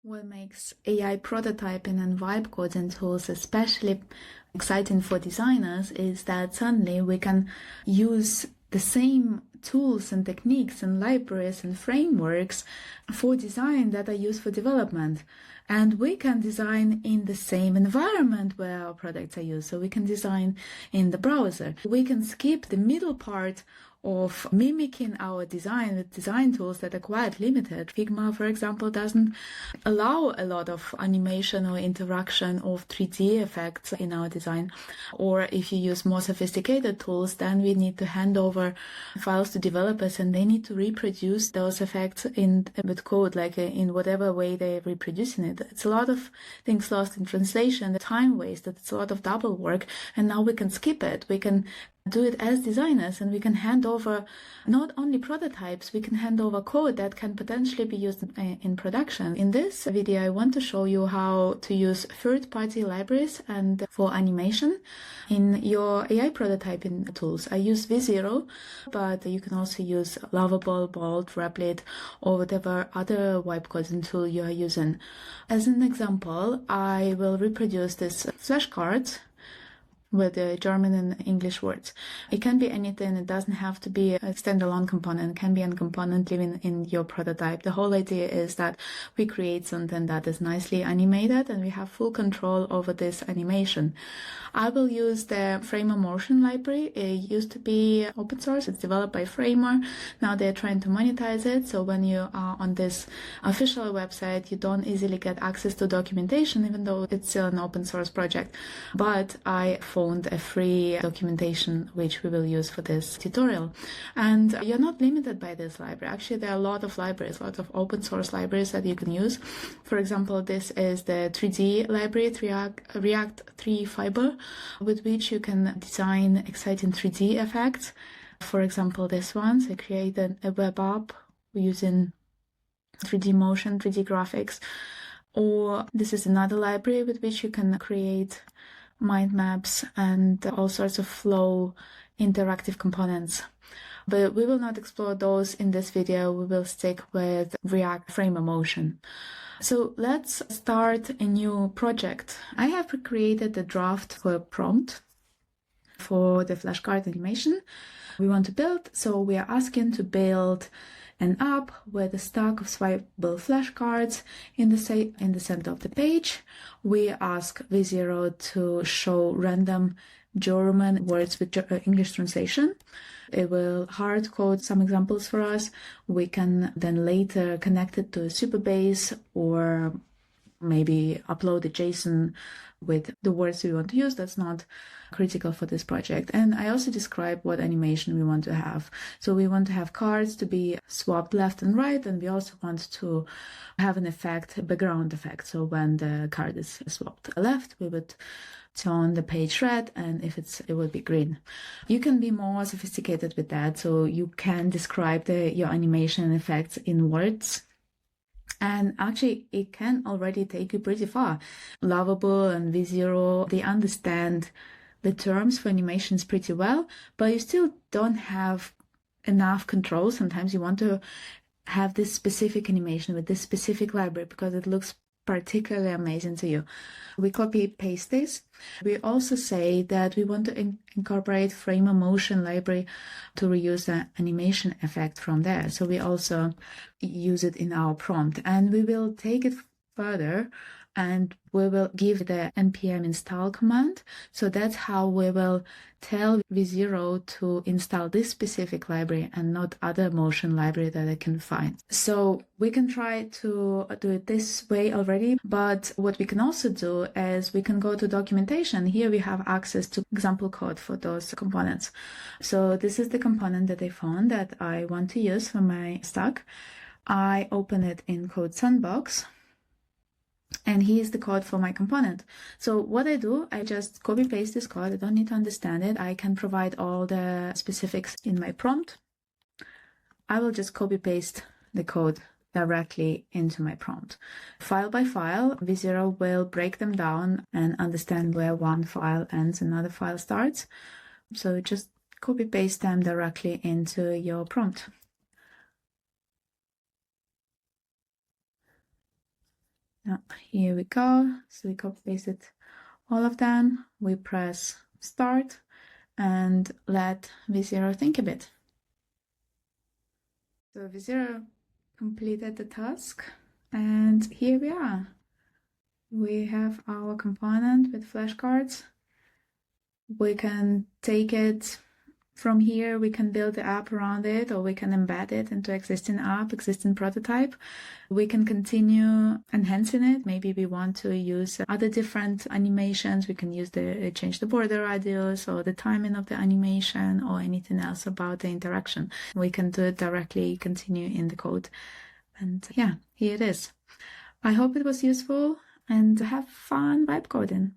What makes AI prototyping and vibe coding tools especially exciting for designers is that suddenly we can use the same tools and techniques and libraries and frameworks for design that are used for development. And we can design in the same environment where our products are used. So we can design in the browser. We can skip the middle part of mimicking our design with design tools that are quite limited. Figma, for example, doesn't allow a lot of animation or interaction of 3D effects in our design. Or if you use more sophisticated tools, then we need to hand over files to developers and they need to reproduce those effects with code, like in whatever way they're reproducing it. It's a lot of things lost in translation, the time wasted, it's a lot of double work, and now we can skip it. We can do it as designers, and we can hand over not only prototypes, we can hand over code that can potentially be used in production. In this video, I want to show you how to use third-party libraries and for animation in your AI prototyping tools. I use V0, but you can also use Lovable, Bolt, Replit, or whatever other vibe coding tool you are using. As an example, I will reproduce this flashcards with the German and English words. It can be anything. It doesn't have to be a standalone component. It can be a component living in your prototype. The whole idea is that we create something that is nicely animated and we have full control over this animation. I will use the Framer Motion library. It used to be open source. It's developed by Framer. Now they're trying to monetize it. So when you are on this official website, you don't easily get access to documentation, even though it's still an open source project. But I found a free documentation which we will use for this tutorial. And you're not limited by this library. Actually, there are a lot of libraries, a lot of open source libraries that you can use. For example, this is the 3D library, React 3 Fiber, with which you can design exciting 3D effects. For example, this one, so I created a web app using 3D motion, 3D graphics. Or this is another library with which you can create mind maps and all sorts of flow interactive components. But we will not explore those in this video. We will stick with React Framer Motion. So let's start a new project. I have created a draft for a prompt for the flashcard animation we want to build. So we are asking to build an app with a stack of swipeable flashcards in the center of the page. We ask V0 to show random German words with English translation. It will hard code some examples for us. We can then later connect it to a Supabase or maybe upload a JSON with the words we want to use. That's not critical for this project. And I also describe what animation we want to have. So we want to have cards to be swapped left and right, and we also want to have an effect, a background effect. So when the card is swapped left, we would turn the page red, and if it would be green. You can be more sophisticated with that, so you can describe your animation effects in words. And actually, it can already take you pretty far. Lovable and V0, they understand the terms for animations pretty well, but you still don't have enough control. Sometimes you want to have this specific animation with this specific library because it looks particularly amazing to you. We copy paste this. We also say that we want to incorporate Framer Motion library to reuse the animation effect from there. So we also use it in our prompt, and we will take it further and we will give the npm install command. So that's how we will tell V0 to install this specific library and not other motion library that I can find. So we can try to do it this way already, but what we can also do is we can go to documentation. Here we have access to example code for those components. So this is the component that I found that I want to use for my stack. I open it in Code Sandbox. And here's the code for my component. So what I do, I just copy paste this code. I don't need to understand it. I can provide all the specifics in my prompt. I will just copy paste the code directly into my prompt. File by file, V0 will break them down and understand where one file ends, another file starts. So just copy paste them directly into your prompt. Now, here we go. So we copy pasted all of them. We press start and let V0 think a bit. So V0 completed the task, and here we are. We have our component with flashcards. We can take it from here, we can build the app around it, or we can embed it into existing app, existing prototype. We can continue enhancing it. Maybe we want to use other different animations. We can use change the border radius or the timing of the animation or anything else about the interaction. We can do it directly, continue in the code. And yeah, here it is. I hope it was useful and have fun vibe coding.